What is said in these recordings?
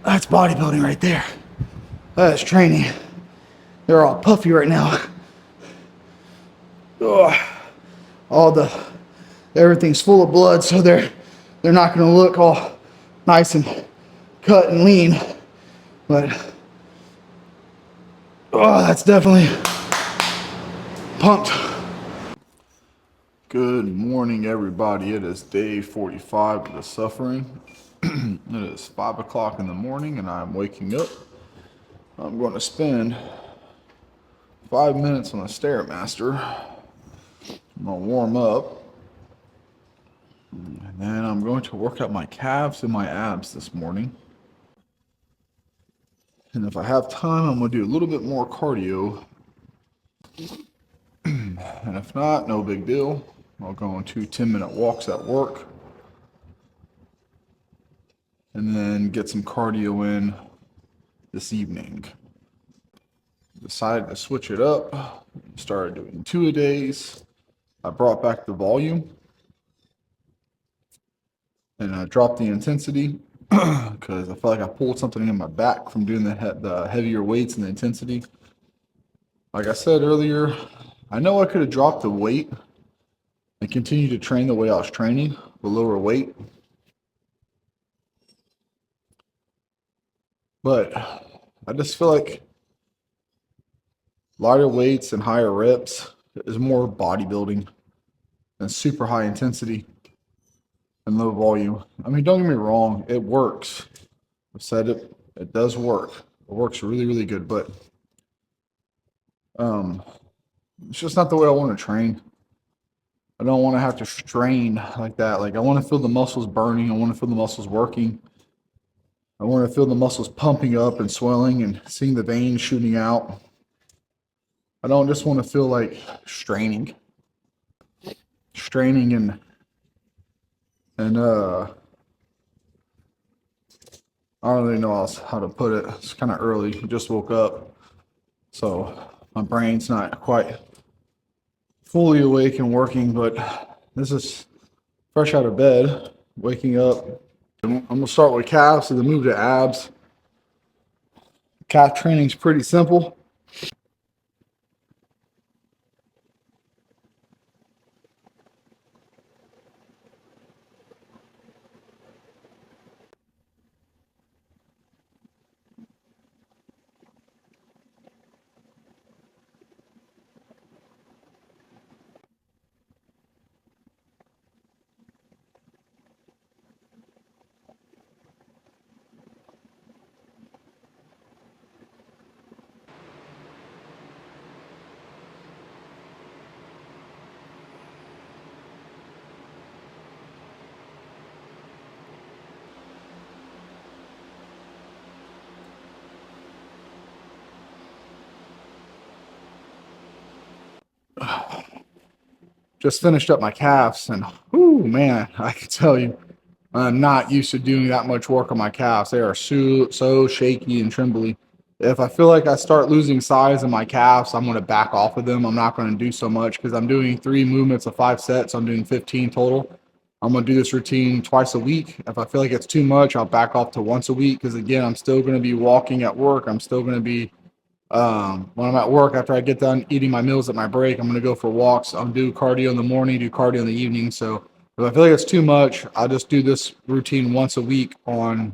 That's bodybuilding right there. That's training. They're all puffy right now. Ugh. All the everything's full of blood, so they're not going to look all nice and cut and lean. But that's definitely pumped. Good morning, everybody. It is day 45 of the suffering. It is 5 o'clock in the morning and I'm waking up. I'm going to spend 5 minutes on the Stairmaster. I'm going to warm up. And then I'm going to work out my calves and my abs this morning. And if I have time, I'm going to do a little bit more cardio. And if not, no big deal. I'll go on 2 10-minute walks at work. And then get some cardio in this evening. Decided to switch it up. Started doing 2-a-days. I brought back the volume. And I dropped the intensity because I felt like I pulled something in my back from doing the heavier weights and the intensity. Like I said earlier, I know I could have dropped the weight and continued to train the way I was training with lower weight. But I just feel like lighter weights and higher reps is more bodybuilding and super high intensity and low volume. I mean, don't get me wrong, it works. I've said it, it does work. It works really, really good, but it's just not the way I want to train. I don't want to have to strain like that. Like I want to feel the muscles burning. I want to feel the muscles working. I want to feel the muscles pumping up and swelling and seeing the veins shooting out. I don't just want to feel like straining and I don't really know how to put it. It's kind of early. I just woke up, so my brain's not quite fully awake and working, but this is fresh out of bed, waking up. I'm gonna start with calves and then move to abs. Calf training's pretty simple. Just finished up my calves, and whoo, man, I can tell you, I'm not used to doing that much work on my calves. They are so shaky and trembly. If I feel like I start losing size in my calves, I'm going to back off of them. I'm not going to do so much because I'm doing 3 movements of 5 sets. I'm doing 15 total. I'm going to do this routine twice a week. If I feel like it's too much, I'll back off to once a week because, again, I'm still going to be walking at work. I'm still going to be when I'm at work, after I get done eating my meals at my break, I'm going to go for walks. I'll do cardio in the morning, do cardio in the evening. So if I feel like it's too much, I'll just do this routine once a week on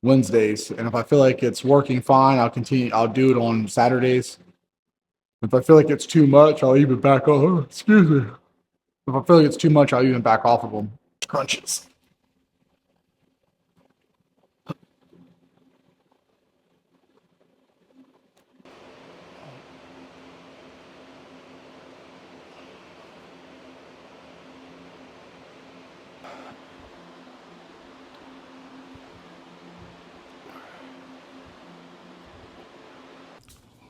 Wednesdays. And if I feel like it's working fine, I'll do it on Saturdays. If I feel like it's too much, I'll even back off. Oh, excuse me. If I feel like it's too much, I'll even back off of them. Crunches.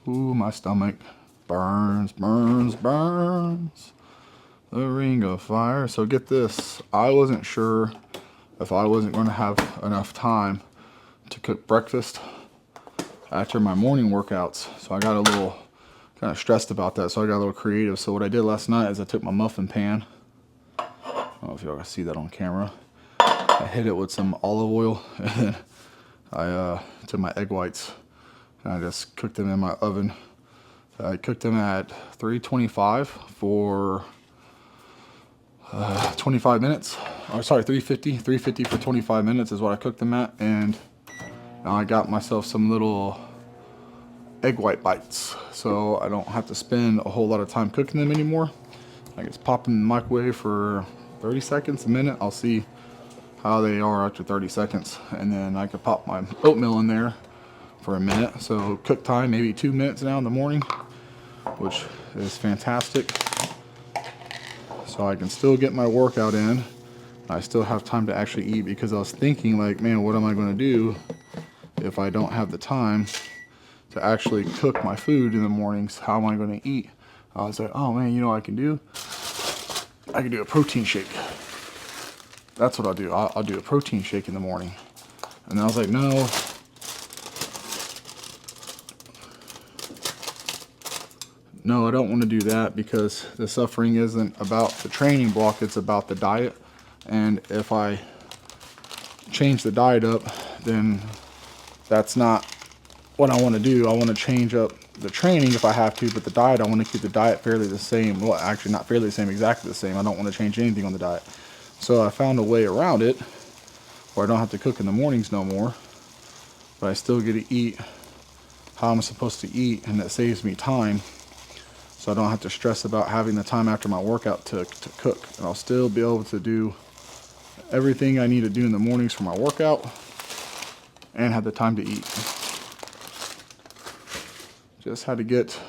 Ooh, my stomach burns. The ring of fire. So get this, I wasn't sure if I wasn't going to have enough time to cook breakfast after my morning workouts. So I got a little kind of stressed about that. So I got a little creative. So what I did last night is I took my muffin pan. I don't know if y'all can see that on camera. I hit it with some olive oil and then I took my egg whites and I just cooked them in my oven. I cooked them at 325 for 25 minutes. Oh, sorry, 350. 350 for 25 minutes is what I cooked them at. And now I got myself some little egg white bites, so I don't have to spend a whole lot of time cooking them anymore. I just pop them in the microwave for 30 seconds, a minute. I'll see how they are after 30 seconds. And then I could pop my oatmeal in there for a minute. So cook time, maybe 2 minutes now in the morning, which is fantastic. So I can still get my workout in. I still have time to actually eat, because I was thinking like, man, what am I going to do if I don't have the time to actually cook my food in the mornings? How am I going to eat? I was like, oh man, you know what I can do? I can do a protein shake. That's what I'll do. I'll do a protein shake in the morning. And I was like, no. No, I don't want to do that, because the suffering isn't about the training block, it's about the diet. And if I change the diet up, then that's not what I want to do. I want to change up the training if I have to, but the diet, I want to keep the diet fairly the same. Well, actually not fairly the same, exactly the same. I don't want to change anything on the diet. So I found a way around it where I don't have to cook in the mornings no more, but I still get to eat how I'm supposed to eat, and that saves me time. So I don't have to stress about having the time after my workout to cook. And I'll still be able to do everything I need to do in the mornings for my workout and have the time to eat. Just had to get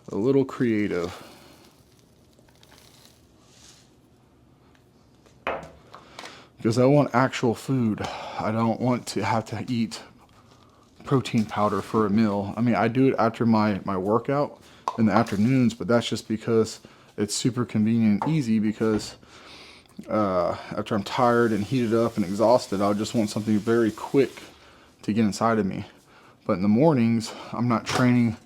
a little creative. Because I want actual food. I don't want to have to eat protein powder for a meal. I mean, I do it after my workout in the afternoons, but that's just because it's super convenient and easy, because after I'm tired and heated up and exhausted, I just want something very quick to get inside of me. But in the mornings, I'm not training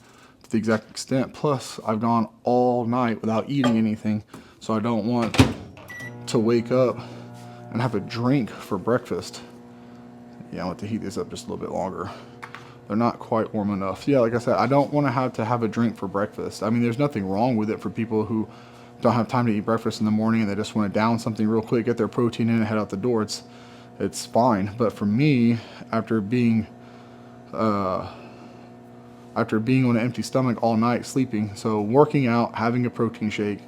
to the exact extent. Plus, I've gone all night without eating anything, so I don't want to wake up and have a drink for breakfast. Yeah, I want to heat this up just a little bit longer. They're not quite warm enough. Yeah, like I said, I don't want to have a drink for breakfast. I mean, there's nothing wrong with it for people who don't have time to eat breakfast in the morning and they just want to down something real quick, get their protein in and head out the door. It's fine. But for me, after being on an empty stomach all night sleeping, so working out, having a protein shake,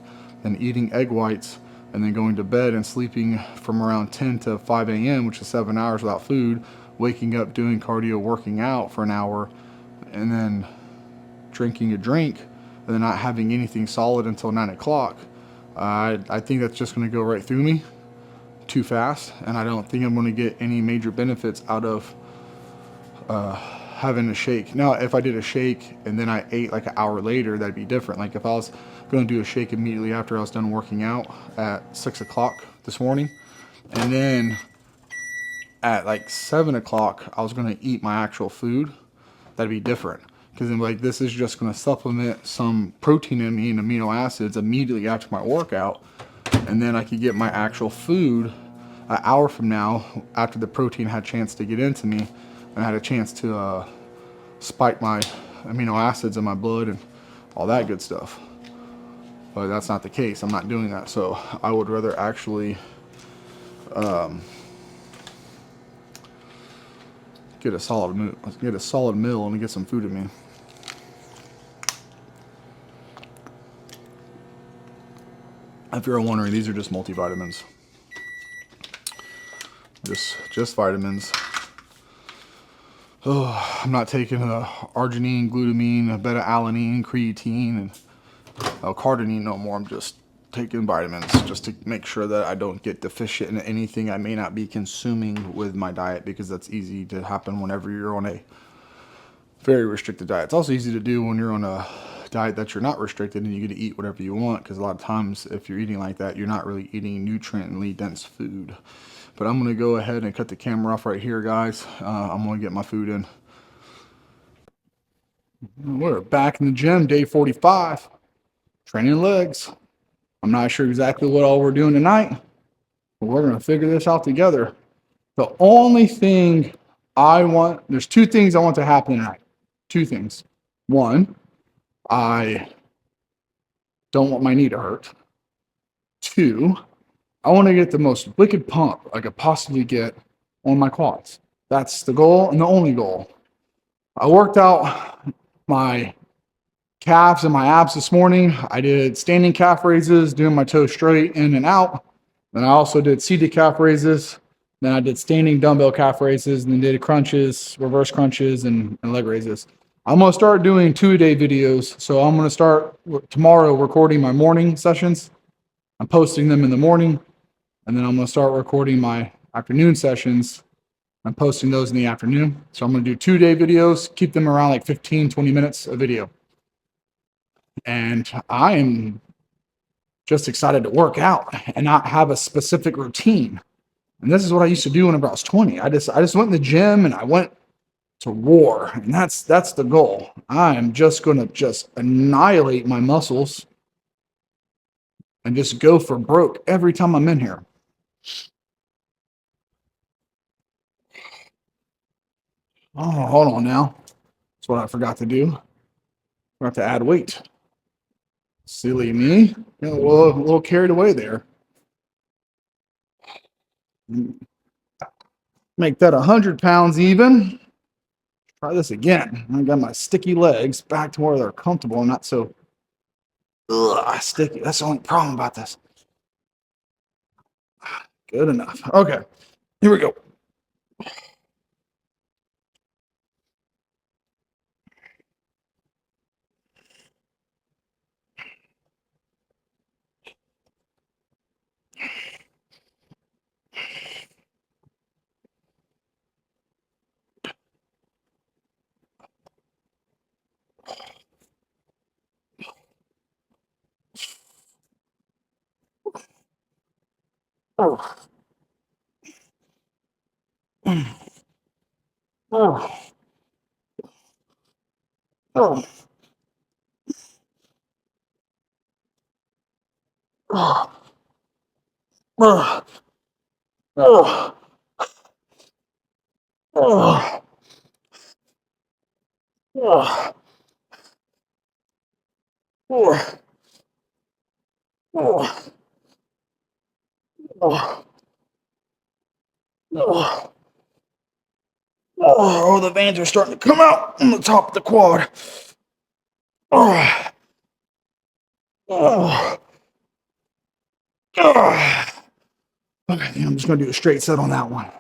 then eating egg whites, and then going to bed and sleeping from around 10 to 5 a.m., which is 7 hours without food, waking up, doing cardio, working out for an hour, and then drinking a drink, and then not having anything solid until 9 o'clock, I think that's just going to go right through me too fast, and I don't think I'm going to get any major benefits out of having a shake. Now, if I did a shake and then I ate like an hour later, that'd be different. Like if I was going to do a shake immediately after I was done working out at 6 o'clock this morning, and then at like 7 o'clock I was going to eat my actual food, that'd be different. Because then like this is just going to supplement some protein in me and amino acids immediately after my workout, and then I could get my actual food an hour from now after the protein had a chance to get into me and I had a chance to spike my amino acids in my blood and all that good stuff. But that's not the case. I'm not doing that. So I would rather actually get a solid meal and get some food in me. If you're wondering, these are just multivitamins. Just vitamins. Oh, I'm not taking arginine, glutamine, beta-alanine, creatine, and L-carnitine no more. I'm just taking vitamins just to make sure that I don't get deficient in anything I may not be consuming with my diet, because that's easy to happen whenever you're on a very restricted diet. It's also easy to do when you're on a diet that you're not restricted and you get to eat whatever you want, because a lot of times if you're eating like that, you're not really eating nutriently dense food. But I'm going to go ahead and cut the camera off right here, guys. I'm going to get my food in. We're back in the gym, day 45, training legs. I'm not sure exactly what all we're doing tonight, but we're going to figure this out together. The only thing there's two things I want to happen tonight. Two things. One, I don't want my knee to hurt. Two, I want to get the most wicked pump I could possibly get on my quads. That's the goal and the only goal. I worked out my calves and my abs this morning. I did standing calf raises, doing my toes straight in and out. Then I also did seated calf raises. Then I did standing dumbbell calf raises, and then did crunches, reverse crunches, and leg raises. I'm going to start doing 2-a-day videos. So I'm going to start tomorrow recording my morning sessions. I'm posting them in the morning. And then I'm going to start recording my afternoon sessions. I'm posting those in the afternoon. So I'm going to do 2-day videos, keep them around like 15, 20 minutes a video. And I am just excited to work out and not have a specific routine. And this is what I used to do whenever I was 20. I just went in the gym and I went to war. And that's the goal. I am just going to just annihilate my muscles and just go for broke every time I'm in here. Oh, hold on now. That's what I forgot to do. Forgot to add weight. Silly me. Got a little carried away there. Make that 100 pounds even. Try this again. I got my sticky legs back to where they're comfortable and not so sticky. That's the only problem about this. Good enough. Okay, here we go. Oh. Oh. Oh. Oh. Oh. Oh. Oh. Oh. Oh. Oh. Oh. Oh. Oh, the veins are starting to come out on the top of the quad. Oh. Oh. Oh. Okay, I'm just going to do a straight set on that one.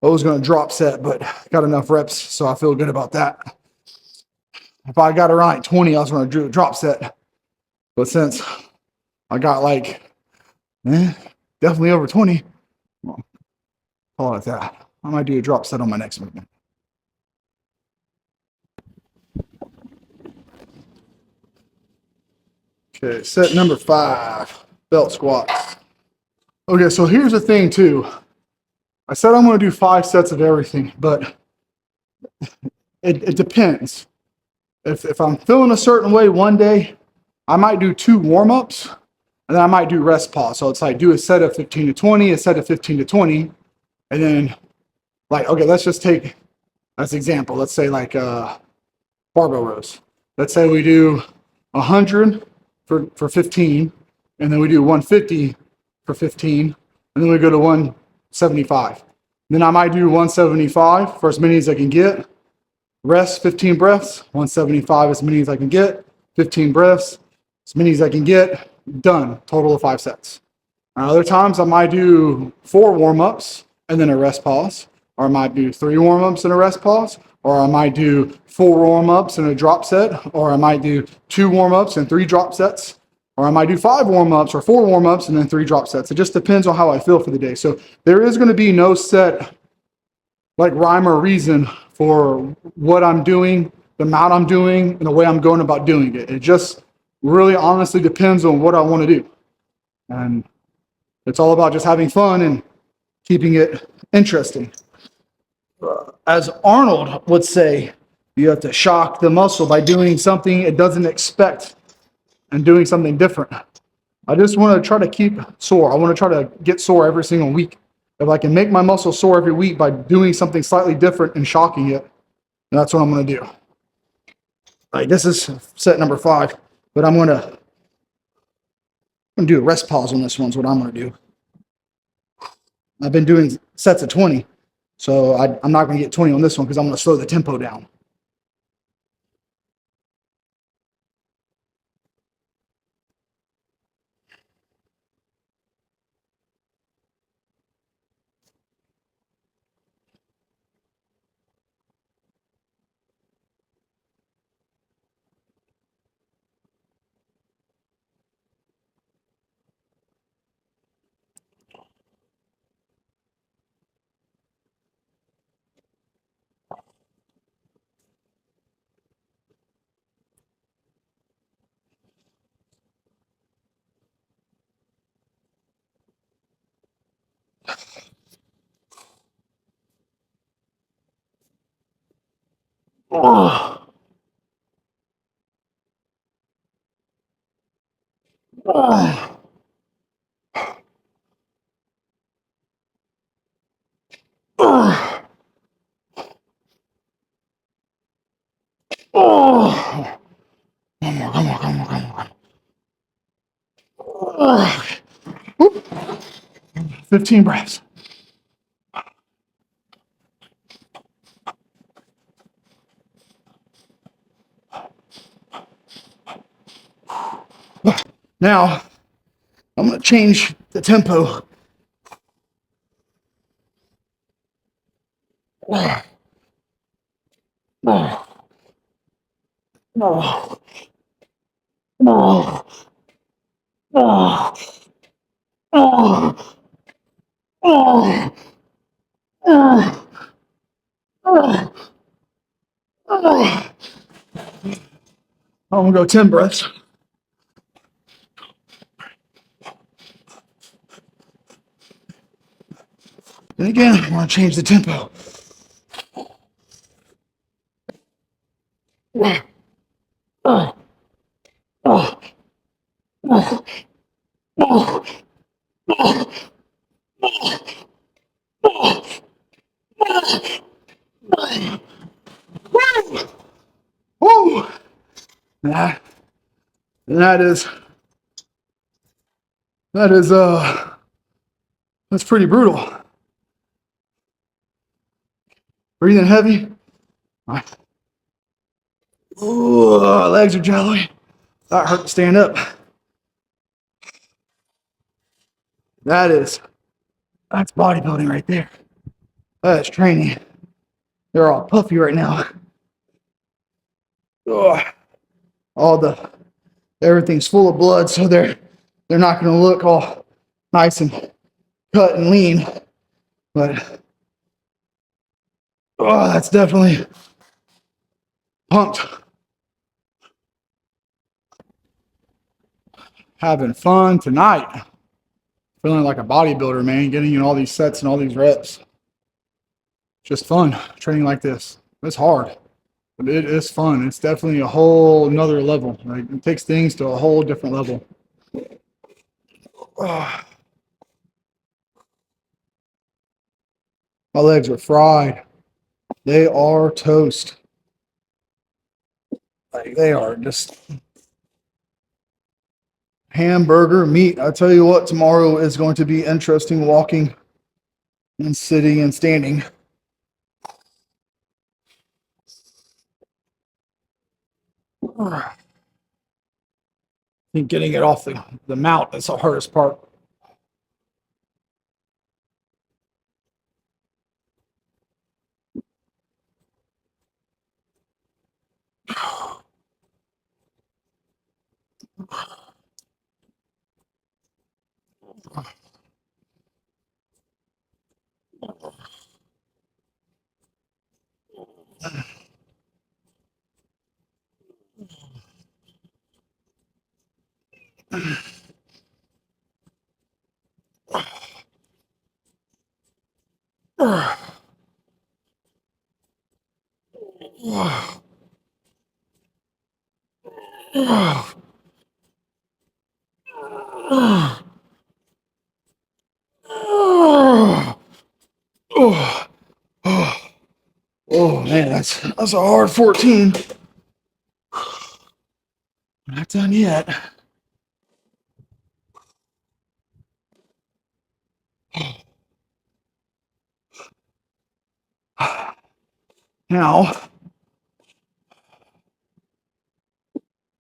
I was going to drop set, but got enough reps, so I feel good about that. If I got around like 20, I was going to do a drop set. But since I got like, definitely over 20, well, call it that. I might do a drop set on my next movement. Okay, set number 5, belt squats. Okay, so here's the thing too. I said I'm going to do 5 sets of everything, but it depends. If I'm feeling a certain way one day, I might do 2 warm-ups, and then I might do rest pause. So it's like do a set of 15 to 20, a set of 15 to 20, and then like, okay, let's just take as an example. Let's say like barbell rows. Let's say we do 100 for 15, and then we do 150 for 15, and then we go to 175. Then I might do 175 for as many as I can get. Rest 15 breaths, 175 as many as I can get, 15 breaths, as many as I can get, done, total of 5 sets. Other times I might do 4 warm-ups and then a rest pause, or I might do 3 warm-ups and a rest pause, or I might do 4 warm-ups and a drop set, or I might do 2 warm-ups and 3 drop sets, or I might do 5 warm-ups or 4 warm-ups and then 3 drop sets. It just depends on how I feel for the day. So there is going to be no set like rhyme or reason for what I'm doing, the amount I'm doing, and the way I'm going about doing it. It just really honestly depends on what I want to do. And it's all about just having fun and keeping it interesting. As Arnold would say, you have to shock the muscle by doing something it doesn't expect and doing something different. I just want to try to keep sore. I want to try to get sore every single week. If I can make my muscle sore every week by doing something slightly different and shocking it, that's what I'm going to do. Like this is set number 5, but I'm going to do a rest pause on this one. Is what I'm going to do. I've been doing sets of 20, so I'm not going to get 20 on this one because I'm going to slow the tempo down. Oh. Oh. Oh. Oh. Come on, come on, come on, come on. Oh. 15 breaths. Now, I'm going to change the tempo. Oh. Oh. Oh. Oh. Oh. Oh. Oh. Oh. Oh. Oh. I'm going to go 10 breaths. And again, I want to change the tempo. Oh. Oh. Oh. Oh. Oh. Woo! That is that's pretty brutal. Breathing heavy. Ooh, legs are jelly. That hurt to stand up. That's bodybuilding right there. That's training. They're all puffy right now. Ugh. Everything's full of blood, so they're not going to look all nice and cut and lean. But that's definitely pumped. Having fun tonight. Feeling like a bodybuilder, man. Getting in all these sets and all these reps. Just fun training like this. It's hard, but it is fun. It's definitely a whole nother level. Like, it takes things to a whole different level. My legs are fried. They are toast. Like, they are just hamburger meat. I tell you what, tomorrow is going to be interesting walking and sitting and standing. I think getting it off the mount is the hardest part. Oh man, that's a hard 14. Not done yet. Now,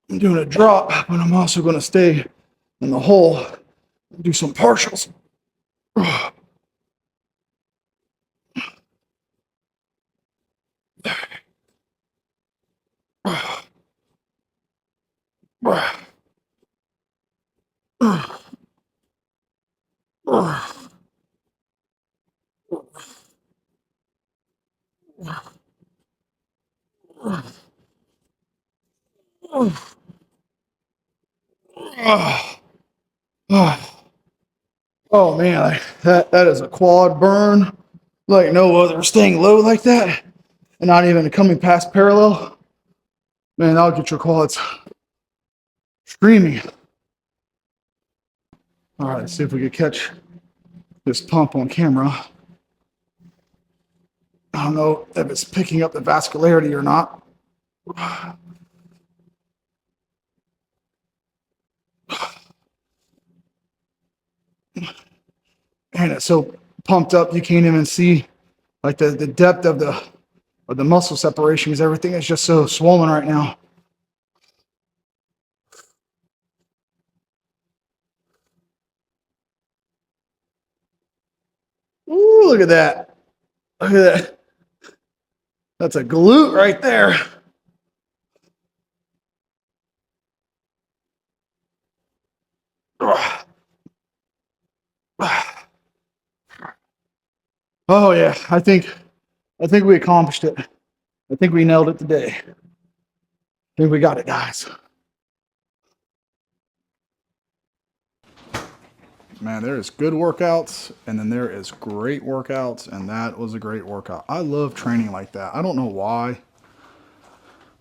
I'm doing a drop, but I'm also going to stay in the hole and do some partials. Oh man, that is a quad burn like no other. Staying low like that and not even coming past parallel, man, that'll get your quads screaming. All right, let's see if we can catch this pump on camera. I don't know if it's picking up the vascularity or not. And it's so pumped up you can't even see like the depth of the muscle separation because everything is just so swollen right now. Ooh, look at that. Look at that. That's a glute right there. Oh yeah, I think we accomplished it. I think we nailed it today. I think we got it, guys. Man, there is good workouts and then there is great workouts, and that was a great workout. I love training like that. I don't know why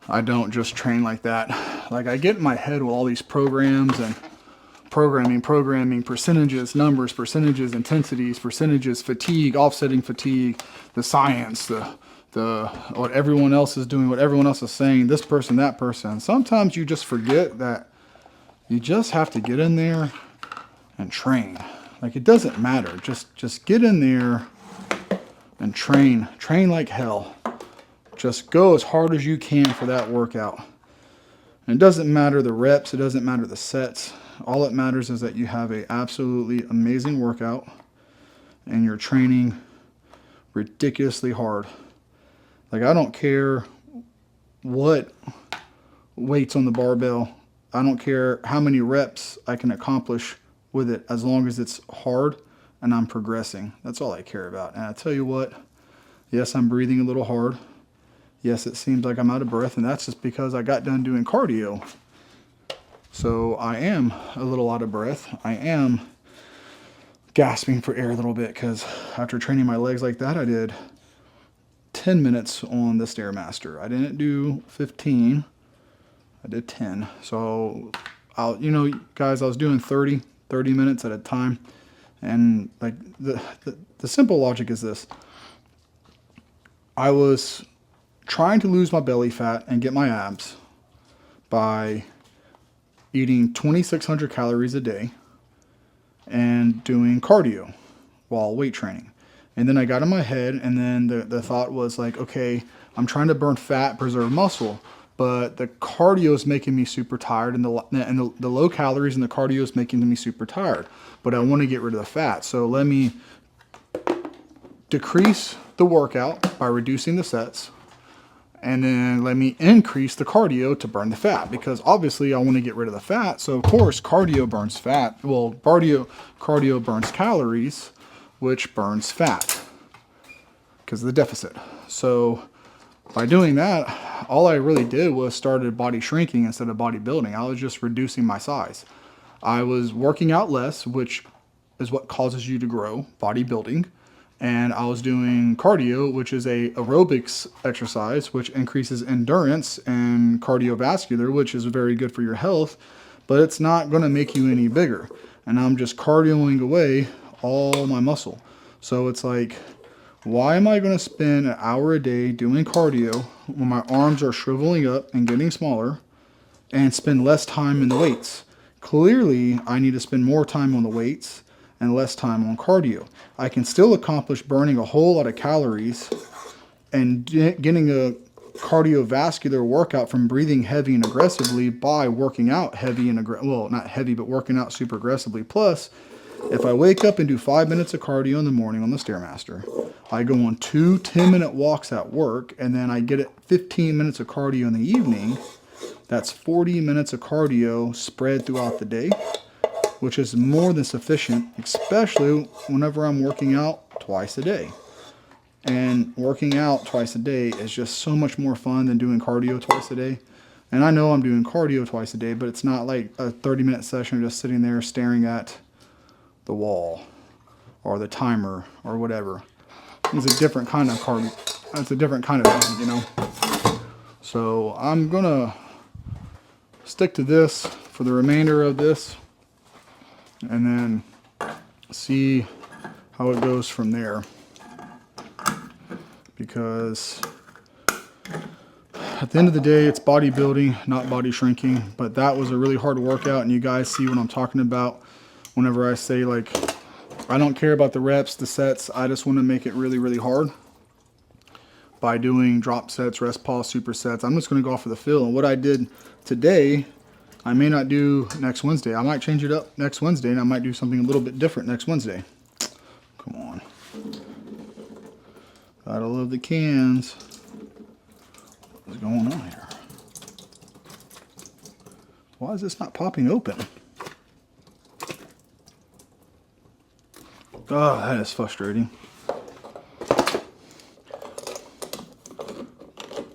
I don't just train like that. Like I get in my head with all these programs and programming, percentages, numbers, percentages, intensities, percentages, fatigue, offsetting fatigue, the science, the what everyone else is doing, what everyone else is saying, this person, that person. Sometimes you just forget that you just have to get in there and train. Like it doesn't matter. Just get in there and train. Train like hell. Just go as hard as you can for that workout. And it doesn't matter the reps, it doesn't matter the sets. All that matters is that you have a absolutely amazing workout and you're training ridiculously hard. Like I don't care what weights on the barbell. I don't care how many reps I can accomplish with it as long as it's hard and I'm progressing. That's all I care about. And I tell you what, yes, I'm breathing a little hard. Yes, it seems like I'm out of breath, and that's just because I got done doing cardio. So I am a little out of breath. I am gasping for air a little bit because after training my legs like that, I did 10 minutes on the Stairmaster. I didn't do 15. I did 10. So, guys, I was doing 30 minutes at a time. And like the simple logic is this. I was trying to lose my belly fat and get my abs by eating 2,600 calories a day and doing cardio while weight training. And then I got in my head, and then the thought was like, okay, I'm trying to burn fat, preserve muscle, but the cardio is making me super tired, and the low calories and the cardio is making me super tired. But I want to get rid of the fat, so let me decrease the workout by reducing the sets, and then let me increase the cardio to burn the fat, because obviously I want to get rid of the fat. So of course cardio burns fat. Well, cardio burns calories, which burns fat because of the deficit. So by doing that, all I really did was started body shrinking instead of bodybuilding. I was just reducing my size. I was working out less, which is what causes you to grow, bodybuilding. And I was doing cardio, which is a aerobics exercise, which increases endurance, and cardiovascular, which is very good for your health, but it's not going to make you any bigger. And I'm just cardioing away all my muscle. So it's like Why am I going to spend an hour a day doing cardio when my arms are shriveling up and getting smaller and spend less time in the weights? Clearly, I need to spend more time on the weights and less time on cardio. I can still accomplish burning a whole lot of calories and getting a cardiovascular workout from breathing heavy and aggressively by working out heavy and well, not heavy, but working out super aggressively. Plus, if I wake up and do 5 minutes of cardio in the morning on the Stairmaster, I go on 2 10-minute walks at work, and then I get 15 minutes of cardio in the evening. That's 40 minutes of cardio spread throughout the day, which is more than sufficient, especially whenever I'm working out twice a day. And working out twice a day is just so much more fun than doing cardio twice a day. And I know I'm doing cardio twice a day, but it's not like a 30-minute session just sitting there staring at the wall or the timer or whatever. It's a different kind of cardio. It's a different kind of thing, you know. So I'm gonna stick to this for the remainder of this and then see how it goes from there, because at the end of the day, it's bodybuilding, not body shrinking. But that was a really hard workout, and you guys see what I'm talking about whenever I say, like, I don't care about the reps, the sets. I just want to make it really, really hard by doing drop sets, rest pause, supersets. I'm just going to go off of the feel. And what I did today, I may not do next Wednesday. I might change it up next Wednesday, and I might do something a little bit different next Wednesday. Come on. Gotta love the cans. What's going on here? Why is this not popping open? Oh, that is frustrating.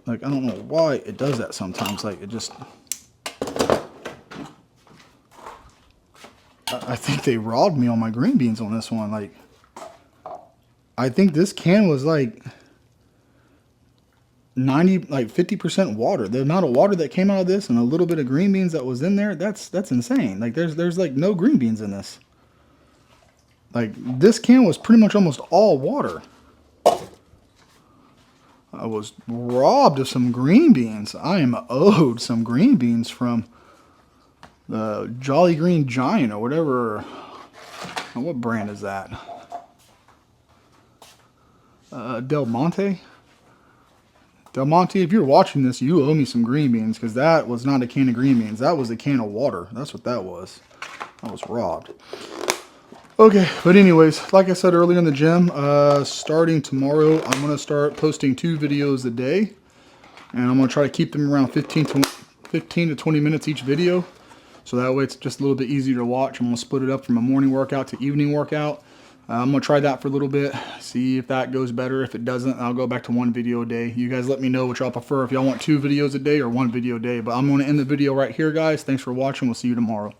Like, I don't know why it does that sometimes. Like, it just... I think they robbed me on my green beans on this one. Like, I think this can was like 50% water. The amount of water that came out of this and a little bit of green beans that was in there, that's insane. Like, there's like no green beans in this. Like, this can was pretty much almost all water. I was robbed of some green beans. I am owed some green beans from the Jolly Green Giant or whatever. What brand is that? Del Monte? Del Monte, if you're watching this, you owe me some green beans, because that was not a can of green beans. That was a can of water. That's what that was. I was robbed. Okay, but anyways, like I said earlier in the gym, starting tomorrow, I'm going to start posting 2 videos a day. And I'm going to try to keep them around 15 to 20 minutes each video. So that way it's just a little bit easier to watch. I'm going to split it up from a morning workout to evening workout. I'm going to try that for a little bit, see if that goes better. If it doesn't, I'll go back to 1 video a day. You guys let me know what y'all prefer, if y'all want 2 videos a day or 1 video a day. But I'm going to end the video right here, guys. Thanks for watching. We'll see you tomorrow.